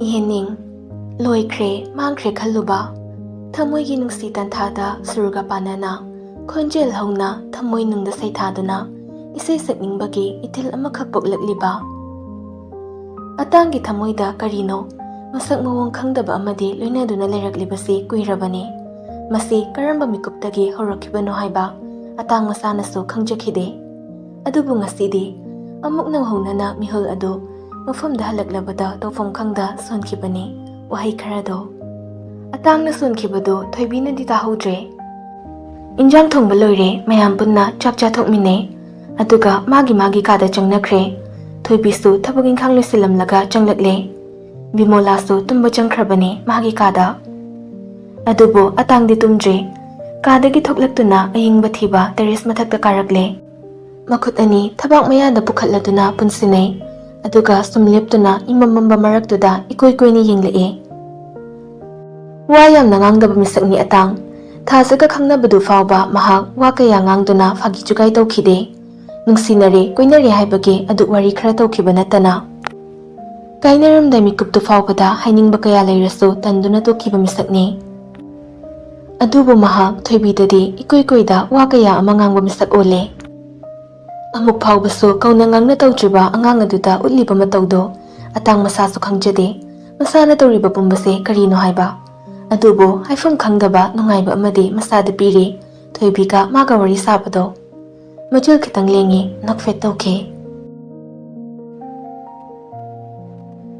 YENING loikre mangkre khaluba thamoi gi nungsi tanthada suruga panana khonjel hauna thamoi nungda saithaduna isei sakningbagi ithil amakhak poklakliba atangi thamoida karino masak mawong khangdaba amadi loinaduna leiraklibasi kuirabani masi karamba mikuptagi horakhibano haiba atang masanasu khangjakhide adubu ngasidi amuk nawhonana mihol adu mafamda halaklabada tawfam khangda sonkhibani wahai kharado atangna sonkhibado thoibina di tahodre injang thongba loire mayam punna chakcha thokmine aduga magi kada changnakhre thoibisu thabagin khanglo silamlaga changlakle bimolasu tumba changkhrabani magi kada adubo atangdi tumdre kadagi thoklaktuna ayingba thiba terrace mathakta karakle makhut ani thabak mayada pukhatladuna punsinai aduga sumleptuna imamamba maraktuda ikoy-koyni yinglae wa yamna ngangdaba misakni atang thasaga khangnabadu fawba mahak wa kaya ngangduna phagi chukai tawkhide nungsinare koinare haibage adu wari khara tawkhiba natana kainaramda mikuptu fawbada hainingba kaya leirasu tanduna tokhiba misakni adubu mahak thoibidadi ikoy-koyda wa kaya amangangba misak ole amuk phawbasu kauna ngangna tawtriba angang aduda utliba matawdo atang masasu khangjade masana tawriba pumbase karino haiba adubo haifam khangdaba nungaiba amadi masada piri thoibiga maga wari sabado majul khitang lengi nakfet tawke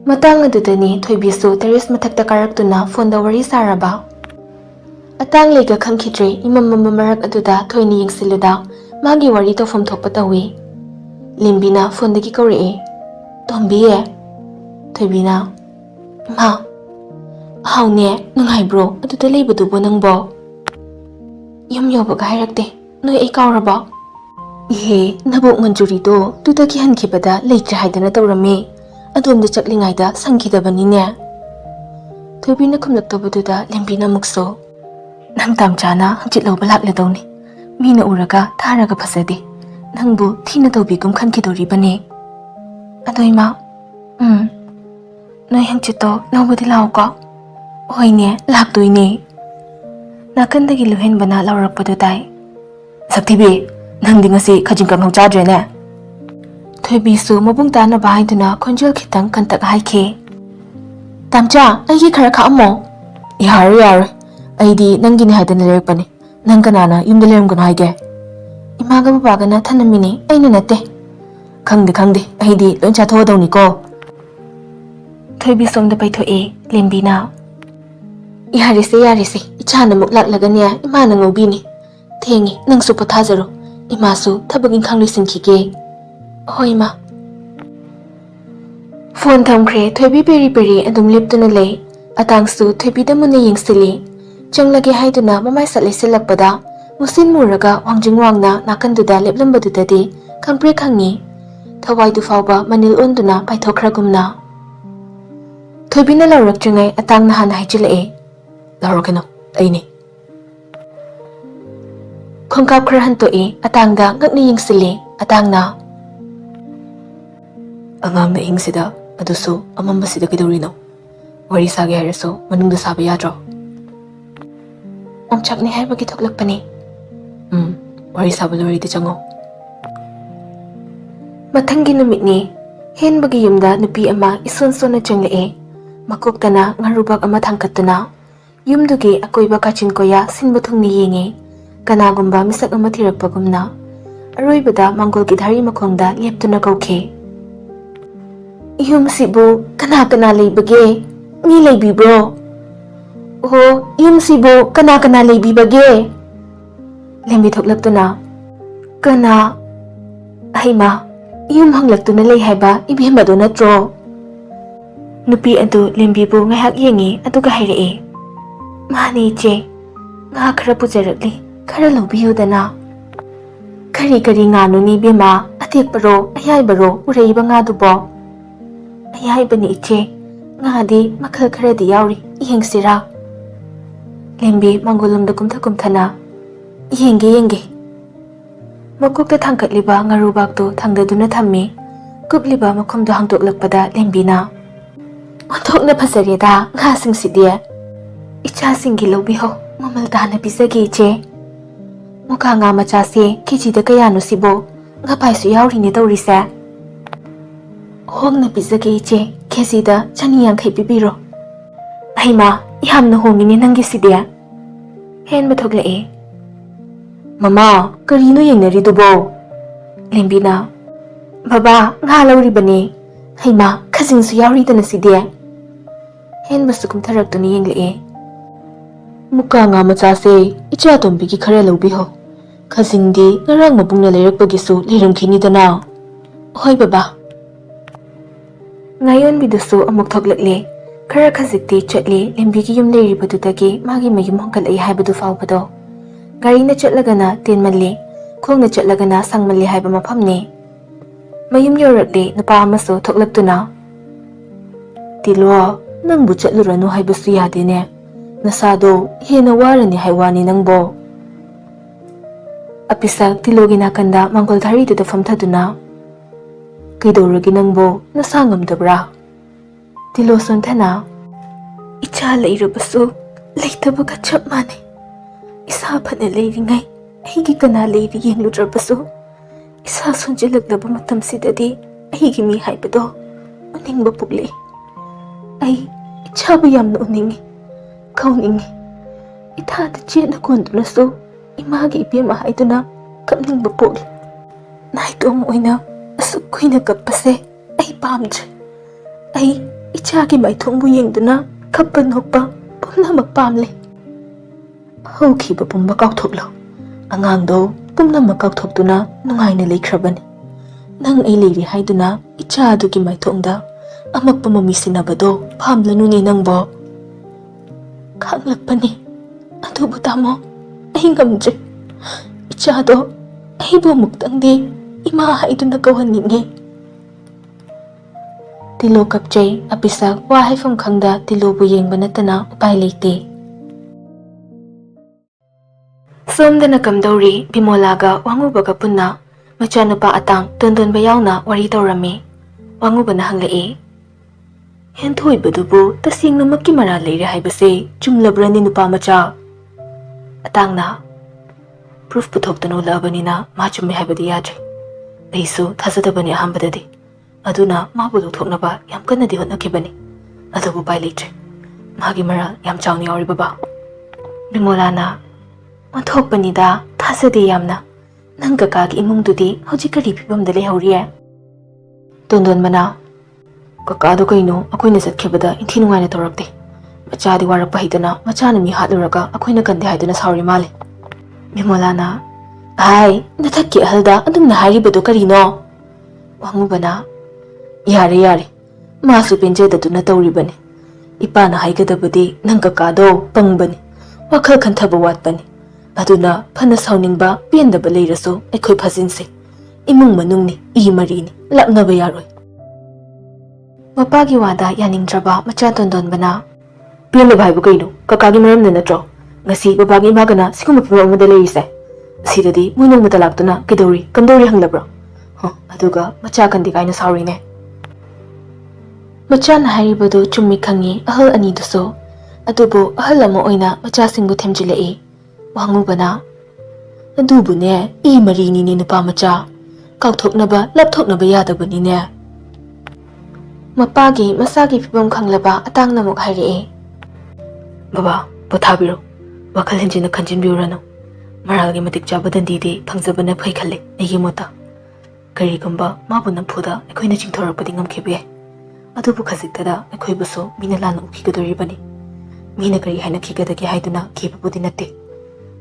matang adudani thoibisu terrace mathakta karaktuna fonda wari saraba atang lega khangkhidre imamamba marak aduda thoini yingsiluda magi wari tawfam thokpa tawi limbina phondagi kaure tombiye thoibina ma haune nungai bro aduda leibadu bo nangbo yum yobaga hairakte noi ei kauraba ihe nabok manjuri do tudagi hankhibada leitre haidana tawrame adumda chaklingaida sangkhidabani thoibina khumlaktabaduda limbina mukso nang tamchana hangchit lawba lakladawni mina uraga tharaga phasadi nangbu thina tawbigum khankidoribane adoima noi hangchito lawbadi lawka hoine lakdoine nakandagi luhenbana lawrakpadu tai saktibi nangdi ngasi khajingkam hang chadrene thoibisu mabung tana bahaiduna khonjel khitang kantak haike tamcha aigi khara kha amo yar aidi nangini haidana lerekpani nang kanana yumda lerumgano haige imaga babagana thanamini aina natte khangde aidi loin chathodawni ko thoibi somda paithoe lembina yarise ichana muk laklagania imana ngobini thengi nangsu pothajaro imasu thabagin khanglisinkhige hoima phone thamkhre thoibi peri adum leptuna lei atangsu thoibi damune yingsili changlage haiduna mamai sale silakpada musin muraga wangjing wangna nakanduda leplambadudadi khampre khangi thawai du fawba manil onduna paithokhragumna thoibina lawrakchingai atangna hana haichilae lawrakeno aini khongkap khra hantoe atangda ngakni yingsili atangna angangna hingsida adusu amambasida kidorino wari sage haraso manungda saba yadro Amchakni haibagi thoklakpani wari sabalo wari chango mathangi numitni henbagi yumda nupi ama ison-sona changlae makoktana ngarubak ama thangkatuna yumdugi akoiba kachin koya sinba thungni yenge kanagumba misak ama thirakpagumna aroibada mangolgi dhari makhongda leptuna kauke yumsibu kana leibage mi leibibro oh yumsibo kana leibibage lembi thoklaktuna kana aima yum hanglaktuna lei haiba ibhemado natro nupi adu lembibu ngahak yengi aduga hairee mani che nga khara pujarakli khara lobiyudana kari nganu ni bema atekparo ayaibaro ureiba nga dubo ayaibani iche ngadi makhal khara di yauri yengsira lembi mangolumda kumthana yenge makukta thangkatliba ngarubakto thangdaduna thammi kupliba makhumdo hangtoklakpada lembina ꯑꯣꯟꯊꯣꯛꯅ ꯐꯖꯔꯦꯗ ꯉꯥꯁꯤꯡꯁꯤꯗꯤ ꯏꯆꯥꯁꯤꯡꯒꯤ ꯂꯧꯕꯤꯍꯣ ꯃꯃꯜ ꯇꯥꯅ ꯄꯤꯖꯒꯦ ꯏꯆꯦ ꯃꯨꯀꯥ ꯉꯥ ꯃꯆꯥꯁꯦ ꯀꯦꯖꯤꯗ ꯀꯌꯥꯅꯣ ꯁꯤꯕꯣ ꯉꯥꯄꯥꯏꯁꯨ ꯌꯥꯎꯔꯤꯅꯦ ꯇꯧꯔꯤꯁꯦ ꯍꯣꯡꯅ ꯄꯤꯖꯒꯦ ꯏꯆꯦ ꯀꯦꯖꯤꯗ 150 ꯄꯤꯕꯤꯔꯣ ꯍꯩꯃꯥ ꯌꯥꯝꯅ ꯍꯣꯡꯉꯤꯅꯦ ꯅꯪꯒꯤꯁꯤꯗꯤ ꯍꯦꯟꯕ ꯊꯣꯛꯂꯛꯑꯦ ꯃꯃꯥ ꯀꯔꯤꯅꯣ ꯌꯦꯡꯅꯔꯤꯗꯨꯕꯣ ꯂꯦꯝꯕꯤꯅ ꯕꯕꯥ ꯉꯥ ꯂꯧꯔꯤꯕꯅꯦ ꯍꯩꯃꯥ ꯈꯖꯤꯡꯁꯨ ꯌꯥꯎꯔꯤꯗꯅ ꯁꯤꯗꯤ ꯍꯦꯟꯕꯁꯨ ꯀꯨꯝꯊꯔꯛꯇꯨꯅ ꯌꯦꯡꯂꯛꯑꯦ ꯃꯨꯀꯥ ꯉꯥ ꯃꯆꯥꯁꯦ ꯏꯆꯥ ꯇꯣꯝꯕꯤꯒꯤ ꯈꯔ ꯂꯧꯕꯤꯍꯣ ꯈꯖꯤꯡꯗꯤ ꯉꯔꯥꯡ ꯃꯕꯨꯡꯅ ꯂꯩꯔꯛꯄꯒꯤꯁꯨ ꯂꯩꯔꯝꯈꯤꯅꯤꯗꯅ ꯍꯣꯏ ꯕꯕꯥ ꯉꯥꯌꯣꯟꯕꯤꯗꯨꯁꯨ ꯑꯃꯨꯛ ꯊꯣꯛꯂꯛꯂꯦ ꯈꯔ ꯈꯖꯤꯛꯇꯤ ꯆꯠꯂꯤ ꯂꯦꯝꯕꯤꯒꯤ ꯌꯨꯝ ꯂꯩꯔꯤꯕꯗꯨꯗꯒꯤ ꯃꯥꯒꯤ ꯃꯌꯨꯝ ꯍꯣꯡꯒꯠꯂꯛꯏ ꯍꯥꯏꯕꯗꯨ ꯐꯥꯎꯕꯗꯣ ꯒꯥꯔꯤꯅ ꯆꯠꯂꯒꯅ ꯇꯦꯟꯃꯜꯂꯤ ꯈꯣꯡꯅ ꯆꯠꯂꯒꯅ ꯁꯥꯡꯃꯜꯂꯤ ꯍꯥꯏꯕ ꯃꯐꯝꯅꯤ ꯃꯌꯨꯝ ꯌꯧꯔꯛꯂꯤ ꯅꯨꯄꯥ ꯑꯃꯁꯨ ꯊꯣꯛꯂꯛꯇꯨꯅ ꯇꯤꯂꯣ ꯅꯪꯕꯨ ꯆꯠꯂꯨꯔꯅꯨ ꯍꯥꯏꯕꯁꯨ ꯌꯥꯗꯦꯅꯦ ꯅꯁꯥꯗꯣ ꯍꯦꯟꯅ ꯋꯥꯔꯅꯤ ꯍꯥꯏꯋꯥꯅꯤ ꯅꯪꯕꯣ ꯑꯄꯤꯁꯛ ꯇꯤꯂꯣꯒꯤ ꯅꯥꯀꯟꯗ ꯃꯥꯡꯒꯣꯜ ꯙꯥꯔꯤꯗꯨꯗ ꯐꯝꯊꯗꯨꯅ ꯀꯩꯗꯧꯔꯒꯦ ꯅꯪꯕꯣ ꯅꯁꯥ ꯉꯝꯗꯕ꯭ꯔꯥ ꯇꯤꯂꯣ ꯁꯣꯟꯊꯅ ꯏꯆꯥ ꯂꯩꯔꯕꯁꯨ ꯂꯩꯇꯕꯒ ꯆꯞ ꯃꯥꯟꯅꯩ ꯏꯁꯥ ꯐꯅ ꯂꯩꯔꯤꯉꯩ ꯑꯩꯒꯤ ꯀꯅꯥ ꯂꯩꯔꯤ ꯌꯦꯡꯂꯨꯗ꯭ꯔꯕꯁꯨ ꯏꯁꯥ ꯁꯣꯟꯖꯤꯜꯂꯛꯂꯕ ꯃꯇꯝꯁꯤꯗꯗꯤ ꯑꯩꯒꯤ ꯃꯤ ꯍꯥꯏꯕꯗꯣ ꯎꯅꯤꯡꯕ ꯄꯣꯛꯂꯛꯏ ꯑꯩ ꯏꯆꯥꯕꯨ ꯌꯥꯝꯅ ꯎꯅꯤꯡꯉꯤ ꯀꯧꯅꯤꯡꯉꯤ ꯏꯊꯥꯗ ꯆꯦꯠꯅ ꯀꯣꯟꯗꯨꯅꯁꯨ 이마ꯒꯤ 이비엠 하이두나 ꯀꯞꯅꯤꯡꯕ ꯄꯣꯛꯂꯤ ꯅꯥꯏꯇꯣꯝ ꯑꯣꯏꯅ ꯑꯁꯨꯛ ꯀꯨꯏꯅ ꯀꯞꯄꯁꯦ ꯑꯩ ꯄꯥꯝꯗ꯭ꯔꯦ ꯑꯩ ꯏꯆꯥꯒꯤ ꯃꯥꯏꯊꯣꯡꯕꯨ ꯌꯦꯡꯗꯨꯅ ꯀꯞꯄ ꯅꯣꯛꯄ ꯄꯨꯝꯅꯃꯛ ꯄꯥꯝꯂꯦ ꯍꯧꯈꯤꯕ ꯄꯨꯝꯕ ꯀꯥꯎꯊꯣꯛꯂꯣ ꯑꯉꯥꯡꯗꯣ ꯄꯨꯝꯅꯃꯛ ꯀꯥꯎꯊꯣꯛꯇꯨꯅ ꯅꯨꯡꯉꯥꯏꯅ ꯂꯩꯈ꯭ꯔꯕꯅꯤ ꯅꯪ ꯑꯩ ꯂꯩꯔꯤ ꯍꯥꯏꯗꯨꯅ ꯏꯆꯥ ꯑꯗꯨꯒꯤ ꯃꯥꯏꯊꯣꯡꯗ ꯑꯃꯛꯄ ꯃꯃꯤ ꯁꯤꯟꯅꯕꯗꯣ ꯄꯥꯝꯂꯅꯨꯅꯦ ꯅꯪꯕꯣ ꯈꯪꯂꯛꯄꯅꯤ ꯑꯗꯨꯕꯨ ꯇꯥꯃꯣ ꯑꯩ ꯉꯝꯗ꯭ꯔꯦ 이차도 ꯑꯩꯕꯨ ꯑꯃꯨꯛꯇꯪꯗꯤ 이마 하이두나 ꯀꯧꯍꯟꯅꯤꯡꯉꯤ ꯇꯤꯂꯣ ꯀꯞꯆꯩ ꯑꯄꯤꯁꯛ ꯋꯥ ꯍꯥꯏꯐꯝ ꯈꯪꯗ ꯇꯤꯂꯣꯕꯨ ꯌꯦꯡꯕ ꯅꯠꯇꯅ ꯎꯄꯥꯏ ꯂꯩꯇꯦ ꯁꯣꯝꯗꯅ ꯀꯝꯗꯧꯔꯤ ꯕꯤꯃꯣꯂꯥꯒ ꯋꯥꯡꯉꯨꯕꯒ ꯄꯨꯟꯅ ꯃꯆꯥꯅꯨꯄꯥ ꯑꯇꯥꯡ ꯇꯣꯟꯗꯣꯟꯕ ꯌꯥꯎꯅ ꯋꯥꯔꯤ ꯇꯧꯔꯝꯃꯤ ꯋꯥꯡꯉꯨꯕꯅ ꯍꯪꯂꯛꯏ ꯍꯦꯟꯊꯣꯏꯕꯗꯨꯕꯨ ꯇꯁꯦꯡꯅꯃꯛꯀꯤ ꯃꯔꯥꯜ ꯂꯩꯔꯦ ꯍꯥꯏꯕꯁꯦ ꯆꯨꯝꯂꯕ꯭ꯔꯅꯤ ꯅꯨꯄꯥ ꯃꯆꯥ ꯑꯇꯥꯡꯅ ꯄ꯭ꯔꯨꯐ ꯄꯨꯊꯣꯛꯇꯨꯅ ꯎꯠꯂꯛꯑꯕꯅꯤꯅ ꯃꯥ ꯆꯨꯝꯃꯦ ꯍꯥꯏꯕꯗꯤ ꯌꯥꯗ꯭ꯔꯦ ꯑꯩꯁꯨ ꯊꯥꯖꯗꯕꯅꯤ ꯑꯍꯥꯟꯕꯗꯗꯤ ꯑꯗꯨꯅ ꯃꯥꯕꯨ ꯂꯧꯊꯣꯛꯅꯕ ꯌꯥꯝ ꯀꯟꯅꯗꯤ ꯍꯣꯠꯅꯈꯤꯕꯅꯤ ꯑꯗꯨꯕꯨ ꯎꯄꯥꯏ ꯂꯩꯇ꯭ꯔꯦ ꯃꯥꯒꯤ ꯃꯔꯥꯜ ꯌꯥꯝ ꯆꯥꯎꯅ ꯌꯥꯎꯔꯤ ꯕꯕꯥ ꯕꯤꯃꯣꯂꯥꯅ ꯑꯣꯟꯊꯣꯛꯄꯅꯤꯗ ꯊꯥꯖꯗꯦ ꯌꯥꯝꯅ ꯅꯪ ꯀꯀꯥꯒꯤ ꯏꯃꯨꯡꯗꯨꯗꯤ ꯍꯧꯖꯤꯛ ꯀꯔꯤ ꯐꯤꯕꯝꯗ ꯂꯩꯍꯧꯔꯤꯌꯦ ꯇꯣꯟꯗꯣꯟꯕꯅ ꯀꯀꯥꯗꯣ ꯀꯩꯅꯣ ꯑꯩꯈꯣꯏꯅ ꯆꯠꯈꯤꯕꯗ ꯏꯟꯊꯤ ꯅꯨꯡꯉꯥꯏꯅ ꯇꯧꯔꯛꯇꯦ ꯃꯆꯥꯗꯤ ꯋꯥꯔꯛꯄ ꯍꯩꯗꯅ ꯃꯆꯥꯅ ꯃꯤ ꯍꯥꯠꯂꯨꯔꯒ ꯑꯩꯈꯣꯏꯅ ꯀꯟꯗꯦ ꯍꯥꯏꯗꯨꯅ ꯁꯥꯎꯔꯤ ꯃꯥꯜꯂꯦ ꯕꯤꯃꯣꯂꯥꯅ ꯍꯥꯏ ꯅꯊꯛꯀꯤ ꯑꯍꯜꯗ ꯑꯗꯨꯝꯅ ꯍꯥꯏꯔꯤꯕꯗꯣ ꯀꯔꯤꯅꯣ ꯋꯥꯡꯉꯨꯕꯅ ꯌꯥꯔꯦ ꯌꯥꯔꯦ ꯃꯥꯁꯨ ꯄꯦꯟꯖꯗꯗꯨꯅ ꯇꯧꯔꯤꯕꯅꯤ ꯏꯄꯥꯅ ꯍꯥꯏꯒꯗꯕꯗꯤ ꯅꯪ ꯀꯀꯥꯗꯣ ꯄꯪꯕꯅꯤ ꯋꯥꯈꯜ ꯈꯟꯊꯕ ꯋꯥꯠꯄꯅꯤ ꯑꯗꯨꯅ ꯐꯅ ꯁꯥꯎꯅꯤꯡꯕ ꯄꯦꯟꯗꯕ ꯂꯩꯔꯁꯨ ꯑꯩꯈꯣꯏ ꯐꯥꯖꯤꯟꯁꯤ ꯏꯃꯨꯡ ꯃꯅꯨꯡꯅꯤ ꯏ ꯃꯔꯤꯅꯤ ꯂꯥꯛꯅꯕ ꯌꯥꯔꯣꯏ ꯃꯄꯥꯒꯤ ꯋꯥꯗ ꯌꯥꯅꯤꯡꯗ꯭ꯔꯕ ꯃꯆꯥ ꯇꯣꯟꯗꯣꯟꯕꯅ ꯄꯦꯟꯗꯕ ꯍꯥꯏꯕꯨ ꯀꯩꯅꯣ ꯀꯀꯥꯒꯤ ꯃꯔꯝꯅ ꯅꯠꯇ꯭ꯔꯣ ꯉꯁꯤ ꯕꯕꯥꯒꯤ ꯏꯃꯥꯒꯅ ꯁꯤꯒꯨꯝꯕ ꯐꯤꯚꯝ ꯑꯃꯗ ꯂꯩꯔꯤꯁꯦ ꯁꯤꯗꯗꯤ ꯃꯣꯏ ꯅꯣꯡꯃꯇ ꯂꯥꯛꯇꯨꯅ ꯀꯝꯗꯧꯔꯤ ꯍꯪꯂꯕ꯭ꯔꯣ ꯑꯗꯨꯒ ꯃꯆꯥ ꯀꯟꯗꯤ ꯀꯥꯏꯅ ꯁꯥꯎꯔꯤꯅꯦ ꯃꯆꯥꯅ ꯍꯥꯏꯔꯤꯕꯗꯨ ꯆꯨꯝꯃꯤ ꯈꯪꯉꯤ ꯑꯍꯜ ꯑꯅꯤꯗꯨꯁꯨ ꯑꯗꯨꯕꯨ ꯑꯍꯜ ꯑꯃ ꯑꯣꯏꯅ ꯃꯆꯥꯁꯤꯡꯕꯨ ꯊꯦꯝꯖꯤꯜꯂꯛꯏ ꯋꯥꯡꯉꯨꯕꯅ ꯑꯗꯨꯕꯨꯅꯦ ꯏ ꯃꯔꯤꯅꯤꯅꯦ ꯅꯨꯄꯥ ꯃꯆꯥ ꯀꯥꯎꯊꯣꯛꯅꯕ ꯂꯥꯞꯊꯣꯛꯅꯕ ꯌꯥꯗꯕꯅꯤꯅꯦ ꯃꯄꯥꯒꯤ ꯃꯁꯥꯒꯤ ꯐꯤꯕꯝ ꯈꯪꯂꯕ ꯑꯇꯥꯡꯅ ꯑꯃꯨꯛ ꯍꯥꯏꯔꯛꯏ ꯕꯕꯥ ꯄꯣꯊꯥꯕꯤꯔꯣ ꯋꯥꯈꯜ ꯍꯦꯟꯖꯤꯟꯅ ꯈꯟꯖꯤꯟꯕꯤꯔꯨꯔꯅꯨ ꯃꯔꯥꯜꯒꯤ ꯃꯇꯤꯛ ꯆꯥꯕ ꯗꯟꯗꯤꯗꯤ ꯐꯪꯖꯕꯅ ꯐꯩ ꯈꯜꯂꯤ ꯑꯩꯒꯤ ꯃꯣꯠꯇ ꯀꯔꯤꯒꯨꯝꯕ ꯃꯥꯕꯨ ꯅꯝꯐꯨꯗ ꯑꯩꯈꯣꯏꯅ ꯆꯤꯡꯊꯣꯔꯛꯄꯗꯤ ꯉꯝꯈꯤꯕ ꯌꯥꯏ ꯑꯗꯨꯕꯨ ꯈꯖꯤꯛꯇꯗ ꯑꯩꯈꯣꯏꯕꯨꯁꯨ ꯃꯤꯅ ꯂꯥꯟꯅ ꯎꯈꯤꯒꯗꯣꯔꯤꯕꯅꯤ ꯃꯤꯅ ꯀꯔꯤ ꯍꯥꯏꯅꯈꯤꯒꯗꯒꯦ ꯍꯥꯏꯗꯨꯅ ꯀꯤꯕꯕꯨꯗꯤ ꯅꯠꯇꯦ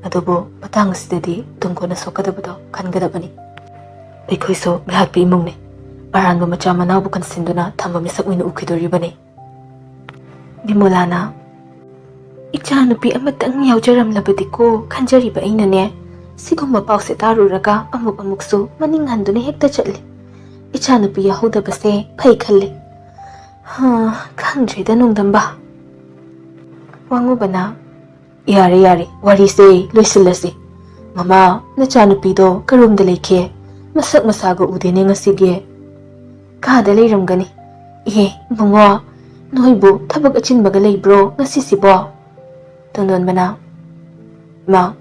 ꯑꯗꯨꯕꯨ ꯃꯇꯥꯡ ꯑꯁꯤꯗꯗꯤ ꯇꯨꯡ ꯀꯣꯟꯅ ꯁꯣꯛꯀꯗꯕꯗꯣ ꯈꯟꯒꯗꯕꯅꯤ ꯑꯩꯈꯣꯏꯁꯨ ꯃꯤꯍꯥꯠꯄ ꯏꯃꯨꯡꯅꯤ ꯑꯔꯥꯟꯕ ꯃꯆꯥ ꯃꯅꯥꯎꯕꯨ ꯀꯟꯁꯤꯟꯗꯨꯅ ꯊꯝꯕ ꯃꯤꯁꯛ ꯑꯣꯏꯅ ꯎꯈꯤꯗꯣꯔꯤꯕꯅꯤ ꯕꯤꯃꯣꯂꯥꯅ ꯏꯆꯥꯅꯨꯄꯤ ꯑꯃꯇꯪ ꯌꯥꯎꯖꯔꯝꯂꯕꯗꯤꯀꯣ ꯈꯟꯖꯔꯤꯕ ꯑꯩꯅꯅꯦ ꯁꯤꯒꯨꯝꯕ ꯄꯥꯎꯁꯦ ꯇꯥꯔꯨꯔꯒ ꯑꯃꯨꯛꯁꯨ ꯃꯅꯤꯡ ꯍꯟꯗꯨꯅ ꯍꯦꯛꯇ ꯆꯠꯂꯤ ꯏꯆꯥꯅꯨꯄꯤ ꯌꯥꯍꯧꯗꯕꯁꯦ ꯐꯩ ꯈꯜꯂꯤ ꯈꯪꯗ꯭ꯔꯦꯗ ꯅꯣꯡꯗꯝꯕ ꯋꯥꯡꯉꯨꯕꯅ ꯌꯥꯔꯦ ꯋꯥꯔꯤꯁꯦ ꯂꯣꯏꯁꯤꯜꯂꯁꯤ ꯃꯃꯥ ꯅꯆꯥꯅꯨꯄꯤꯗꯣ ꯀꯔꯣꯝꯗ ꯂꯩꯈꯤ ꯃꯁꯛ ꯃꯁꯥꯒ ꯎꯗꯦꯅꯦ ꯉꯁꯤꯒꯤ ꯀꯥꯗ ꯂꯩꯔꯝꯒꯅꯤ ꯏꯕꯨꯡꯉꯣ Noibu thabak achinbaga leibro ngasisibo? Tongdonbana. Ma,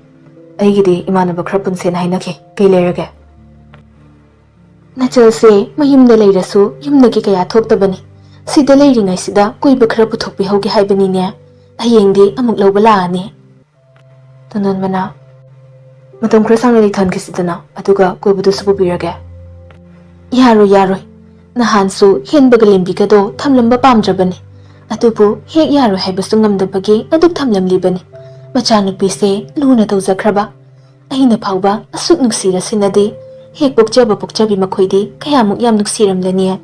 aigidi imanaba khara punsen hainaki kay leirage. Nachalse mayumda leirasu yumnagi kaya thoktabani. Sida leiringai sida koiba khara puthokpihauge haibanine. Hayengdi amuk lawba laani. Tongdonbana. Matam khara sangna leithan kisidana aduga koibudu sububirage. Yaroi. Nahansu henbaga lembigado thamlamba pamdrabani. Adubu hek yaroi haibasu ngamdabagi aduk thamlamlibani. Machanupise luna tawjakraba. Aina phawba asuk nuksirasinadi hek pokjabi makhoidi kayamuk yam nuksiramlani.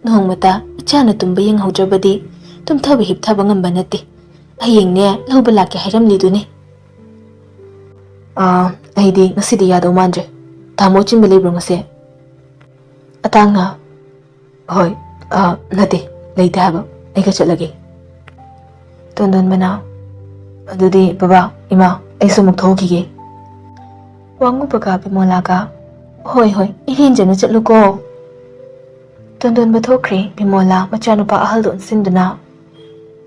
Nohongmata ichana tumba yenghaudrabadi tumthaba hipthaba ngamba nate. Hayengne lawba lake hairamliduni. Aidi ngasidi yadaw mandre. Tamo chimba leibro ngase. Atanga. Hoy, nate, leite haba. Aiga chatlage. Tongdonbana. Adudi baba, ima, aisu muk thokige. Wangubaga Bimolaga. Hoy, irenjana chatluko. Tongdonba thokre Bimola machanupa ahaldon sinduna.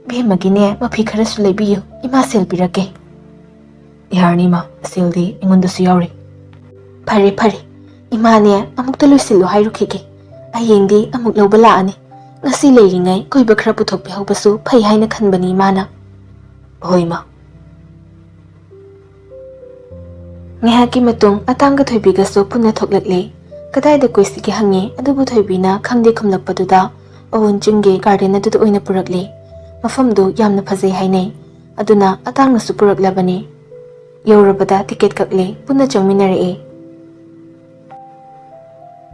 Bhemagine mafi kharasu leibiyu ima sel pirake. Yarni ma seldi ingundasu yauri. Phare. Imane amukta loisillo hairukhige. Ayengdi amuk lawba laani. Ngasi leiringai koiba khara puthokpihaubasu phai haina khanbani mana. Hoy ma. Ngehaki matung atanga Thoibigasu punna thoklakle. Kadaida koisigi hangi adubu Thoibina khangde khumlakpaduda awun chingge garden aduda oina purakle. Mafamdu yamna phajai hainai. Aduna atangnasu puraklabani. Yaurabada ticket kakle punna changminare.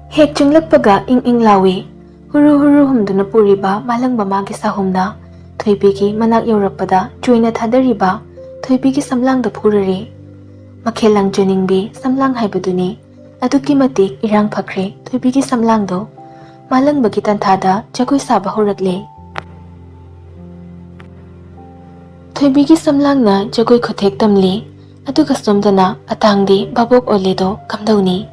Hek changlakpaga ing lawi. Huru humduna puriba malangba magi sahumna. Thoibigi manak yaurapada joina thadariba. Thoibigi samlangda phurare. Makhelang joningbi samlang haibaduni. Aduki matik irang phakre Thoibigi samlangdo. Malangbagi tanthada jagoi saba horakle. Thoibigi samlangna jagoi khothek tamli. Aduga somdana atangdi babok oledo kamdauni.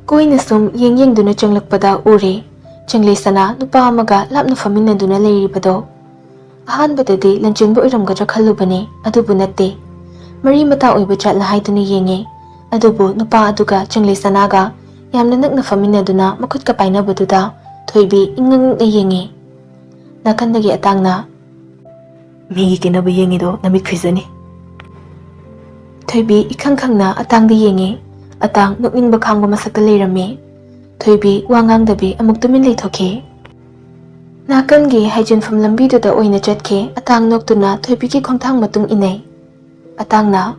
Koina sum yengduna changlakpada ure. Changle sana nupa amaga lapna faminaduna leiribado. Ahanbadadi lanchenba oiramgadra khallubani adubu natte. Mari mata oiba chatla haiduna yenge. Adubu nupa aduga changle sanaga yamna nakna faminaduna makutka painabaduda Thoibi ingangna yenge. Nakandagi atangna migi kinaba yengido namit khrizani. Thoibi ikhangkhangna atangdi yenge. Atang nukningba khangba masakta leirame. Thoibi wangangdabi amuk tumin leithoke. Nakangi haijinfam lambiduda oina chatke atang noktuna Thoibigi khongthang matung inai. Atangna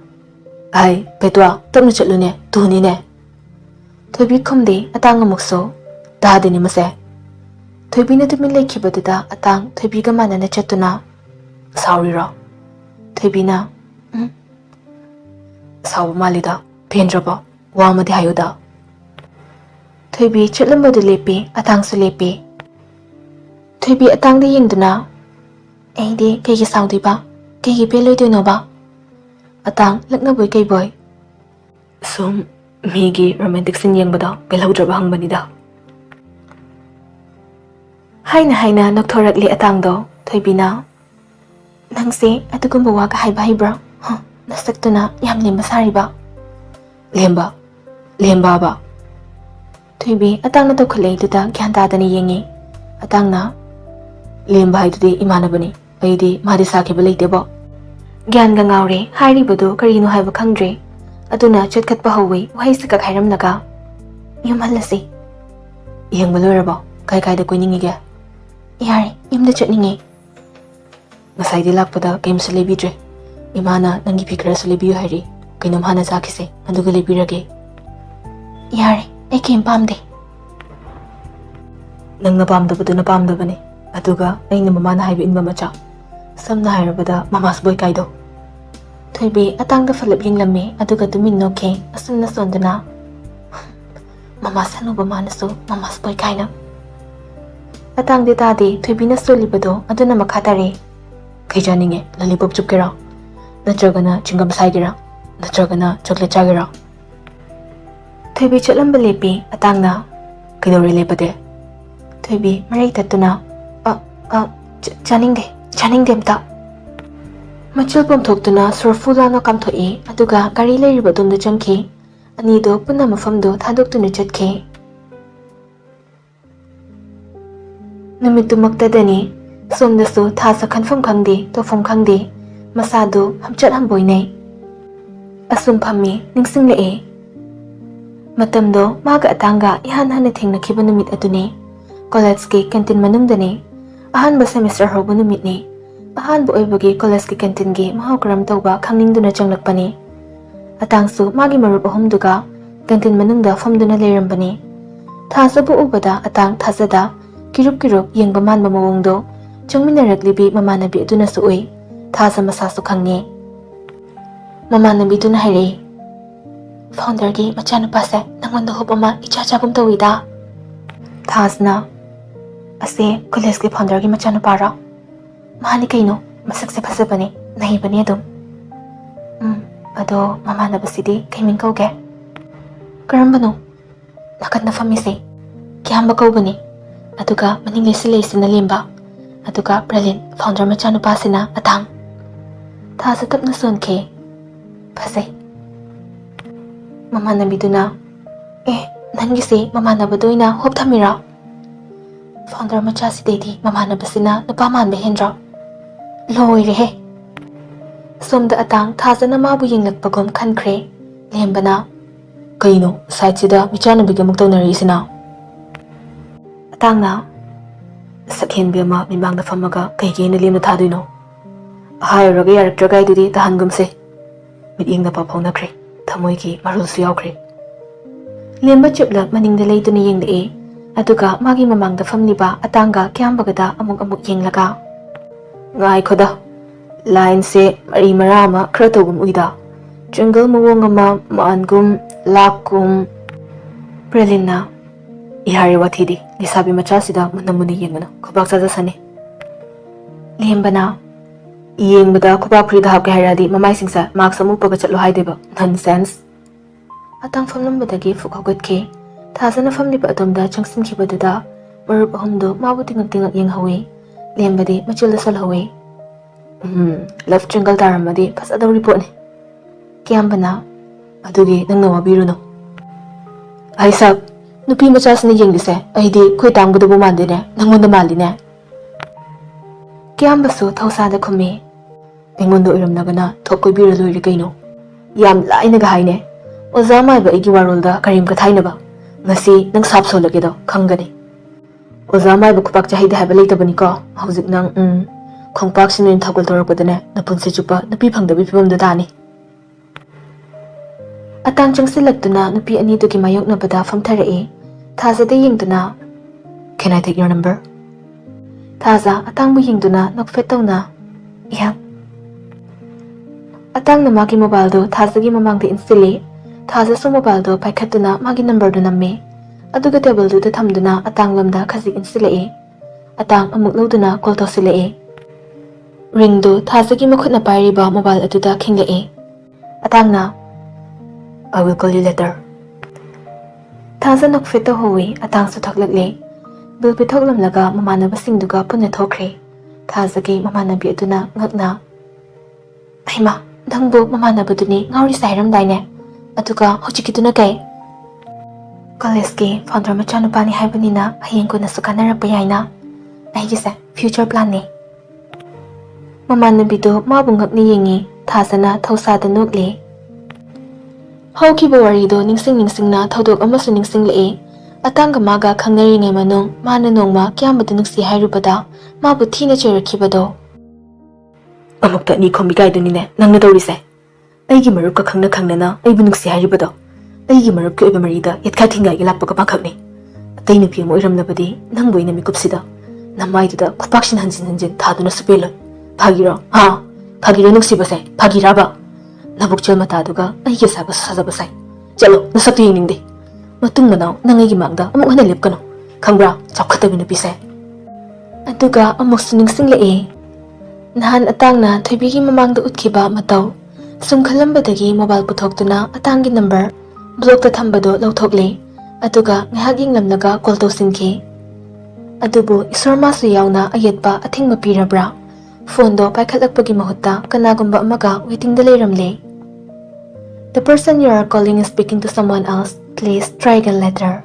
ai petwa tamna chatlune tuhunine. Thoibi khumde atang amukso dadini mase. Thoibina tumin leikhibaduda atang Thoibiga manana chatuna sorry ro. Thoibina sawa malida pendraba wamadi hayuda. Thoibi chatlambadu lepi atangsu lepi. Thoibi atangdi yengduna aidi kaigi saudiba kaigi peloidoinoba. Atang laknaboi kaiboy. Sum migi romantic sin yengbada pelhaudraba hangbanida. Haina nokthorakli atangdo Thoibina. Nangse atugumba waga haiba haibra. Nasaktuna yam lemba sariba. Lemba ba. Thoibi atangna tokhalaiduda gyan tadani yengi. Atangna lemba haidudi imanabani. Aidi madi sakhiba leitebo. Gyan ga ngaure hairibadu karino haiba khangdre. Aduna chatkatpa hawi wahai sakak hairamnaga. Yumhalasi. Yengba loirabo kai-kaida koiningige. Yare yumda chatninge. Ngasaidi lakpada kaimsa lebidre. Imana nangi phikrasa lebiyu hairi. Kainom hana sakise aduga lebirage. Yare ai kaim pamde. Nangna pamdabaduna pamdabani. Aduga aina mamana haiba inba macha. Samna hairabada mamas boy kaido. Thoibi atangda falap yenglamme aduga tumin noke asumna sondana. Mamas hanuba manasu mamas boy kaina. Atangdi tadi Thoibi na solibado aduna makhatare. Kaijaninge lollipop chupkera. Natragana chingam saigira. Natragana chocolate chagira. Thoibi chatlamba lepi atangna kaidore lepade. Thoibi marai tatuna ꯆꯥꯅꯤꯡꯗꯦ ꯑꯝꯇ ꯃꯆꯜ ꯄꯣꯝꯊꯣꯛꯇꯨꯅ ꯁꯣꯔ ꯐꯨ ꯂꯥꯎꯅ ꯀꯥꯝꯊꯣꯛꯏ ꯑꯗꯨꯒ ꯒꯥꯔꯤ ꯂꯩꯔꯤꯕ ꯑꯗꯣꯝꯗ ꯆꯪꯈꯤ ꯑꯅꯤꯗꯣ ꯄꯨꯟꯅ ꯃꯐꯝꯗꯣ ꯊꯥꯗꯣꯛꯇꯨꯅ ꯆꯠꯈꯤ ꯅꯨꯃꯤꯠꯇꯨꯃꯛꯇꯗꯅꯤ ꯁꯣꯝꯗꯁꯨ ꯊꯥꯁ ꯈꯟꯐꯝ ꯈꯪꯗꯦ ꯇꯧꯐꯝ ꯈꯪꯗꯦ ꯃꯁꯥꯗꯣ ꯍꯝꯆꯠ ꯍꯝꯕꯣꯏꯅꯩ ꯑꯁꯨꯝ ꯐꯝꯃꯤ ꯅꯤꯡꯁꯤꯡꯂꯛꯑꯦ ꯃꯇꯝꯗꯣ ꯃꯥꯒ ꯑꯇꯥꯡꯒ ꯏꯍꯥꯟ ꯍꯥꯟꯅ ꯊꯦꯡꯅꯈꯤꯕ ꯅꯨꯃꯤꯠ ꯑꯗꯨꯅꯤ ꯀꯣꯂꯦꯖꯀꯤ ꯀꯦꯟꯇꯤꯟ ꯃꯅꯨꯡꯗꯅꯤ ꯑꯍꯥꯟꯕ ꯁꯦꯃꯤꯁꯇꯔ ꯍꯧꯕ ꯅꯨꯃꯤꯠꯅꯤ ꯑꯍꯥꯟꯕ ꯑꯣꯏꯕꯒꯤ ꯀꯣꯂꯦꯖꯀꯤ ꯀꯦꯟꯇꯤꯟꯒꯤ ꯃꯍꯥꯎ ꯀꯔꯝ ꯇꯧꯕ ꯈꯪꯅꯤꯡꯗꯨꯅ ꯆꯪꯂꯛꯄꯅꯤ ꯑꯇꯥꯡꯁꯨ ꯃꯥꯒꯤ ꯃꯔꯨꯞ ꯑꯍꯨꯝꯗꯨꯒ ꯀꯦꯟꯇꯤꯟ ꯃꯅꯨꯡꯗ ꯐꯝꯗꯨꯅ ꯂꯩꯔꯝꯕꯅꯤ ꯊꯥꯖꯕꯨ ꯎꯕꯗ ꯑꯇꯥꯡ ꯊꯥꯖꯗ ꯀꯤꯔꯨꯞ ꯌꯦꯡꯕ ꯃꯥꯟꯕ ꯃꯑꯣꯡꯗꯣ ꯆꯪꯃꯤꯟꯅꯔꯛꯂꯤꯕꯤ ꯃꯃꯥꯟꯅꯕꯤ ꯑꯗꯨꯅꯁꯨ ꯎꯏ ꯊꯥꯖ ꯃꯁꯥꯁꯨ ꯈꯪꯉꯤ ꯃꯃꯥꯟꯅꯕꯤꯗꯨꯅ ꯍꯥꯏꯔꯛꯏ ꯐꯥꯎꯟꯗꯔꯒꯤ ꯃꯆꯥꯅꯨꯄꯥꯁꯦ ꯅꯪꯉꯣꯟꯗ ꯍꯣꯞ ꯑꯃ ꯏꯆꯥ ꯆꯥꯒꯨꯝ ꯇꯧꯏꯗ ꯊꯥꯖꯅ ꯑꯁꯦ ꯀꯣꯂꯦꯖꯀꯤ ꯐꯥꯎꯟꯗꯔꯒꯤ ꯃꯆꯥꯅꯨꯄꯥꯔꯣ ꯃꯥꯅꯤ ꯀꯩꯅꯣ ꯃꯁꯛꯁꯦ ꯐꯖꯕꯅꯦ ꯅꯩꯕꯅꯦ ꯑꯗꯨꯝ ꯑꯗꯣ ꯃꯃꯥꯟꯅꯕꯁꯤꯗꯤ ꯀꯩ ꯃꯤꯡ ꯀꯧꯒꯦ ꯀꯔꯝꯕꯅꯣ ꯅꯥꯀꯟꯗ ꯐꯝꯃꯤꯁꯦ ꯀꯤꯌꯥꯝꯕ ꯀꯧꯕꯅꯤ ꯑꯗꯨꯒ ꯃꯅꯤꯡ ꯂꯩꯁꯤꯜꯂꯩꯁꯤꯅ ꯂꯦꯝꯕ ꯑꯗꯨꯒ ꯄ꯭ꯔꯂꯤꯟ ꯐꯥꯎꯟꯗꯔ ꯃꯆꯥꯅꯨꯄꯥꯁꯤꯅ ꯑꯇꯥꯡ ꯊꯥꯁꯨ ꯇꯞꯅ ꯁꯣꯟꯈꯤ ꯐꯖꯩ ꯃꯃꯥꯟꯅꯕꯤꯗꯨꯅ ꯅꯪꯒꯤꯁꯦ ꯃꯃꯥꯟꯅꯕꯗ ꯑꯣꯏꯅ ꯍꯣꯞ ꯊꯝꯃꯤꯔꯣ ꯐꯥꯎꯟꯗꯔ ꯃꯆꯥꯁꯤꯗꯩꯗꯤ ꯃꯃꯥꯟꯅꯕꯁꯤꯅ ꯅꯨꯄꯥ ꯃꯥꯟꯕ ꯍꯦꯟꯗ꯭ꯔꯣ ꯂꯣꯏꯔꯦꯍꯦ ꯁꯣꯝꯗ ꯑꯇꯥꯡ ꯊꯥꯖꯅ ꯃꯥꯕꯨ ꯌꯦꯡꯂꯛꯄꯒꯨꯝ ꯈꯟꯈ꯭ꯔꯦ ꯂꯦꯝꯕꯅ ꯀꯩꯅꯣ ꯁꯥꯏꯠꯁꯤꯗ ꯃꯤꯆꯥꯟꯅꯕꯤꯒ ꯑꯃꯨꯛ ꯇꯧꯅꯔꯤꯁꯤꯅ ꯑꯇꯥꯡꯅ ꯁꯛꯍꯦꯟꯕꯤ ꯑꯃ ꯃꯤꯃꯥꯡꯗ ꯐꯝꯃꯒ ꯀꯩꯒꯤꯅ ꯂꯦꯝꯅ ꯊꯥꯗꯣꯏꯅꯣ ꯍꯥꯏꯔꯨꯔꯒ ꯌꯥꯔꯛꯇ꯭ꯔꯒꯥꯏꯗꯨꯗꯤ ꯇꯍꯟꯒꯨꯝꯁꯦ ꯃꯤꯠꯌꯦꯡꯗ ꯄꯥꯎ ꯐꯥꯎꯅꯈ꯭ꯔꯦ ꯊꯃꯣꯏꯒꯤ ꯃꯔꯨꯜꯁꯨ ꯌꯥꯎꯈ꯭ꯔꯦ ꯂꯦꯝꯕ ꯆꯨꯞꯂꯛ ꯃꯅꯤꯡꯗ ꯂꯩꯗꯨꯅ ꯌꯦꯡꯂꯛꯏ ꯑꯗꯨꯒ ꯃꯥꯒꯤ ꯃꯃꯥꯡꯗ ꯐꯝꯂꯤꯕ ꯑꯇꯥꯡꯒ ꯀꯤꯌꯥꯝꯕꯒꯗ ꯑꯃꯨꯛ ꯌꯦꯡꯂꯒ ꯉꯥꯏꯈꯣꯗ ꯂꯥꯏꯟꯁꯦ ꯃꯔꯤ ꯃꯔꯥ ꯑꯃ ꯈꯔ ꯇꯧꯒꯨꯝ ꯎꯏꯗ ꯇ꯭ꯔꯦꯡꯒꯜ ꯃꯑꯣꯡ ꯑꯃ ꯃꯥꯟꯒꯨꯝ ꯂꯥꯛꯀꯨꯝ ꯄ꯭ꯔꯦꯂꯤꯟꯅ ꯏꯍꯥꯔꯤ ꯋꯥꯊꯤꯗꯤ ꯂꯩꯁꯥꯕꯤ ꯃꯆꯥꯁꯤꯗ ꯃꯨꯟꯅ ꯃꯨꯟꯅ ꯌꯦꯡꯒꯅꯨ ꯈꯨꯕꯥꯛ ꯆꯥꯖꯁꯅꯤ ꯂꯦꯝꯕꯅ ꯌꯦꯡꯕꯗ ꯈꯨꯕꯥꯛ ꯐ꯭ꯔꯤꯗ ꯍꯥꯞꯀꯦ ꯍꯥꯏꯔꯗꯤ ꯃꯃꯥꯏꯁꯤꯡꯁꯦ ꯃꯥꯛꯁ ꯑꯃ ꯎꯞꯄꯒ ꯆꯠꯂꯣ ꯍꯥꯏꯗꯦꯕ ꯅꯟꯁꯦꯟꯁ ꯑꯇꯥꯡ ꯐꯝꯂꯝꯕꯗꯒꯤ ꯐꯨꯛ ꯍꯧꯒꯠꯈꯤ ꯊꯥꯖꯅ ꯐꯝꯂꯤꯕ ꯑꯗꯣꯝꯗ ꯆꯪꯁꯤꯟꯈꯤꯕꯗꯨꯗ ꯃꯔꯨꯞ ꯑꯍꯨꯝꯗꯨ ꯃꯥꯕꯨ ꯇꯤꯡꯉꯛ ꯌꯦꯡꯍꯧꯏ ꯂꯦꯝꯕꯗꯤ ꯃꯆꯤꯜꯗ ꯁꯜꯍꯧꯏ ꯂꯞ ꯇ꯭ꯔꯤꯡꯒꯜ ꯇꯥꯔꯝꯃꯗꯤ ꯐꯖꯗꯧꯔꯤ ꯄꯣꯠꯅꯤ ꯀꯤꯌꯥꯝꯕꯅ ꯑꯗꯨꯒꯤ ꯅꯪꯅ ꯋꯥꯕꯤꯔꯨꯅꯨ ꯑꯩꯁꯛ ꯅꯨꯄꯤ ꯃꯆꯥꯁꯤꯅ ꯌꯦꯡꯂꯤꯁꯦ ꯑꯩꯗꯤ ꯈꯣꯏ ꯇꯥꯡꯕꯗꯨꯕꯨ ꯃꯥꯟꯗꯦꯅꯦ ꯅꯪꯉꯣꯟꯗ ꯃꯥꯜꯂꯤꯅꯦ ꯀꯤꯌꯥꯝꯕꯁꯨ ꯊꯧꯁꯥꯗ ꯈꯨꯝꯃꯤ ꯑꯩꯉꯣꯟꯗ ꯑꯣꯏꯔꯝꯂꯒꯅ ꯊꯣꯛ ꯀꯣꯏꯕꯤꯔ ꯂꯣꯏꯔꯦ ꯀꯩꯅꯣ ꯌꯥꯝ ꯂꯥꯏꯅꯒ ꯍꯥꯏꯅꯦ ꯑꯣꯖꯥ ꯃꯥꯏꯕ ꯑꯩꯒꯤ ꯋꯥꯔꯣꯜꯗ ꯀꯔꯤꯝꯀ ꯊꯥꯏꯅꯕ ꯉꯁꯤ ꯅꯪ ꯁꯥꯞ ꯁꯣꯜꯂꯒꯦꯗꯣ ꯈꯪꯒꯅꯤ ꯑꯣꯖꯥ ꯃꯥꯏꯕ ꯈꯨꯄꯥꯛ ꯆꯥꯍꯩꯗꯦ ꯍꯥꯏꯕ ꯂꯩꯇꯕꯅꯤꯀꯣ ꯍꯧꯖꯤꯛ ꯅꯪ ꯈꯣꯡꯄꯥꯛꯁꯤꯅ ꯑꯣꯏꯅ ꯊꯧꯒꯜ ꯇꯧꯔꯛꯄꯗꯅꯦ ꯅꯄꯨꯟꯁꯤ ꯆꯨꯞꯄ ꯅꯨꯄꯤ ꯐꯪꯗꯕꯒꯤ ꯐꯤꯕꯝꯗ ꯇꯥꯅꯤ ꯑꯇꯥꯡ ꯆꯪꯁꯤꯜꯂꯛꯇꯨꯅ ꯅꯨꯄꯤ ꯑꯅꯤꯗꯨꯒꯤ ꯃꯥꯌꯣꯛꯅꯕꯗ ꯐꯝꯊꯔꯛꯏ ꯊꯥꯖꯗ ꯌꯦꯡꯗꯨꯅ Can I take your number? ꯊꯥꯖ ꯑꯇꯥꯡꯕꯨ ꯌꯦꯡꯗꯨꯅ ꯅꯣꯛꯐꯦꯠ ꯇꯧꯅ ꯏꯍꯥꯛ ꯑꯇꯥꯡꯅ ꯃꯥꯒꯤ ꯃꯣꯕꯥꯏꯜꯗꯨ ꯊꯥꯖꯒꯤ ꯃꯃꯥꯡꯗ ꯏꯟꯁꯤꯜꯂꯤ ꯊꯥꯖꯁꯨ ꯃꯣꯕꯥꯏꯜꯗꯨ ꯄꯥꯏꯈꯠꯇꯨꯅ ꯃꯥꯒꯤ ꯅꯝꯕꯔꯗꯨ ꯅꯝꯃꯤ ꯑꯗꯨꯒ ꯇꯦꯕꯜꯗꯨꯗ ꯊꯝꯗꯨꯅ ꯑꯇꯥꯡꯂꯣꯝꯗ ꯈꯖꯤꯛ ꯏꯟꯁꯤꯜꯂꯛꯏ ꯑꯇꯥꯡ ꯑꯃꯨꯛ ꯂꯧꯗꯨꯅ ꯀꯣꯜ ꯇꯧꯁꯤꯜꯂꯛꯏ ꯔꯤꯡꯗꯨ ꯊꯥꯖꯒꯤ ꯃꯈꯨꯠꯅ ꯄꯥꯏꯔꯤꯕ ꯃꯣꯕꯥꯏꯜ ꯑꯗꯨꯗ ꯈꯤꯡꯂꯛꯏ ꯑꯇꯥꯡꯅ I will call you later. ꯊꯥꯖ ꯅꯣꯛꯐꯦꯠ ꯇꯧꯍꯧꯏ ꯑꯇꯥꯡꯁꯨ ꯊꯣꯛꯂꯛꯂꯤ ꯕꯤꯜ ꯄꯤꯊꯣꯛꯂꯝꯂꯒ ꯃꯃꯥꯟꯅꯕꯁꯤꯡꯗꯨꯒ ꯄꯨꯟꯅ ꯊꯣꯛꯈ꯭ꯔꯦ ꯊꯥꯖꯒꯤ ꯃꯃꯥꯟꯅꯕꯤ ꯑꯗꯨꯅ ꯉꯛꯅ ꯍꯩꯃꯥ ꯅꯪꯕꯨ ꯃꯃꯥꯟꯅꯕꯗꯨꯅꯤ ꯉꯥꯎꯔꯤꯁꯦ ꯍꯥꯏꯔꯝꯗꯥꯏꯅꯦ ꯑꯗꯨꯒ ꯍꯧꯖꯤꯛꯀꯤꯗꯨꯅ ꯀꯩ ꯀꯣꯂꯦꯖꯀꯤ ꯐꯥꯎꯟꯗꯔ ꯃꯆꯥꯅꯨꯄꯥꯅꯤ ꯍꯥꯏꯕꯅꯤꯅ ꯍꯌꯦꯡ ꯀꯣꯟꯅꯁꯨ ꯀꯥꯟꯅꯔꯛꯄ ꯌꯥꯏꯅ ꯑꯩꯒꯤꯁꯦ ꯐ꯭ꯌꯨꯆꯔ ꯄ꯭ꯂꯥꯟꯅꯤ ꯃꯃꯥꯟꯅꯕꯤꯗꯨ ꯃꯥꯕꯨ ꯉꯛꯅ ꯌꯦꯡꯉꯤ ꯊꯥꯖꯅ ꯊꯧꯁꯥꯗ ꯅꯣꯛꯂꯤ ꯍꯧꯈꯤꯕ ꯋꯥꯔꯤꯗꯣ ꯅꯤꯡꯁꯤꯡꯅ ꯊꯧꯗꯣꯛ ꯑꯃꯁꯨ ꯅꯤꯡꯁꯤꯡꯂꯛꯏ ꯑꯇꯥꯡꯒ ꯃꯥꯒ ꯈꯪꯅꯔꯤꯉꯩ ꯃꯅꯨꯡ ꯃꯥꯅ ꯅꯣꯡꯃ ꯀꯤꯌꯥꯝꯕꯗꯨ ꯅꯨꯡꯁꯤ ꯍꯥꯏꯔꯨꯕꯗ ꯃꯥꯕꯨ ꯊꯤꯅ ꯆꯩꯔꯛꯈꯤꯕꯗꯣ ꯑꯃꯨꯛꯇ ꯑꯅꯤ ꯈꯣꯝꯕꯤ ꯀꯥꯏꯗꯨꯅꯤꯅꯦ ꯅꯪꯅ ꯇꯧꯔꯤꯁꯦ ꯑꯩꯒꯤ ꯃꯔꯨꯞꯀ ꯈꯪꯅ ꯑꯩꯕꯨ ꯅꯨꯡꯁꯤ ꯍꯥꯏꯔꯤꯕꯗꯣ ꯑꯩꯒꯤ ꯃꯔꯨꯞꯀꯤ ꯑꯣꯏꯕ ꯃꯔꯤꯗ ꯌꯦꯠꯈꯥ ꯊꯤꯡꯒꯥꯏꯒꯤ ꯂꯥꯛꯄꯒ ꯄꯥꯈꯛꯅꯤ ꯑꯇꯩ ꯅꯨꯄꯤ ꯑꯃ ꯑꯣꯏꯔꯝꯂꯕꯗꯤ ꯅꯪꯕꯨ ꯑꯩꯅ ꯃꯤꯀꯨꯞꯁꯤꯗ ꯅꯃꯥꯏꯗꯨꯗ ꯈꯨꯄꯥꯛꯁꯤꯅ ꯍꯟꯖꯤꯟ ꯊꯥꯗꯨꯅꯁꯨ ꯄꯦꯜꯂꯣꯏ ꯐꯥꯒꯤꯔꯣ ꯐꯥꯒꯤꯔꯣ ꯅꯨꯡꯁꯤꯕꯁꯦ ꯐꯥꯒꯤꯔꯥꯕ ꯅꯕꯨꯛꯆꯦꯜ ꯃꯇꯥꯗꯨꯒ ꯑꯩꯒꯤ ꯁꯥꯕꯁꯨ ꯁꯥꯖꯕ ꯁꯥꯏ ꯆꯠꯂꯣ ꯅꯁꯛꯇꯨ ꯌꯦꯡꯅꯤꯡꯗꯦ ꯃꯇꯨꯡ ꯃꯅꯥꯎ ꯅꯪ ꯑꯩꯒꯤ ꯃꯥꯡꯗ ꯑꯃꯨꯛ ꯍꯟꯅ ꯂꯦꯞꯀꯅꯨ ꯈꯪꯕ꯭ꯔꯥ ꯆꯥꯎꯈꯠꯇꯕꯤ ꯅꯨꯄꯤꯁꯦ ꯑꯗꯨꯒ ꯑꯃꯨꯛꯁꯨ ꯅꯤꯡꯁꯤꯡꯂꯛꯏ ꯅꯍꯥꯟ ꯑꯇꯥꯡꯅ ꯊꯣꯏꯕꯤꯒꯤ ꯃꯃꯥꯡꯗ ꯎꯠꯈꯤꯕ ꯃꯇꯧ ꯁꯨꯝ ꯈꯜꯂꯝꯕꯗꯒꯤ ꯃꯣꯕꯥꯏꯜ ꯄꯨꯊꯣꯛꯇꯨꯅ ꯑꯇꯥꯡꯒꯤ ꯅꯝꯕꯔ ꯕ꯭ꯂꯣꯛꯇ ꯊꯝꯕꯗꯨ ꯂꯧꯊꯣꯛꯂꯤ ꯑꯗꯨꯒ ꯉꯥꯏꯍꯥꯛ ꯌꯦꯡꯂꯝꯂꯒ call ꯇꯧꯁꯤꯟꯈꯤ Adubu isor masu yauna ayatpa athingma pirabra. Phone do paikhatlakpagi mahutta kanagumba amaga waiting da leiramle. The person you are calling is speaking to someone else. Please try again later.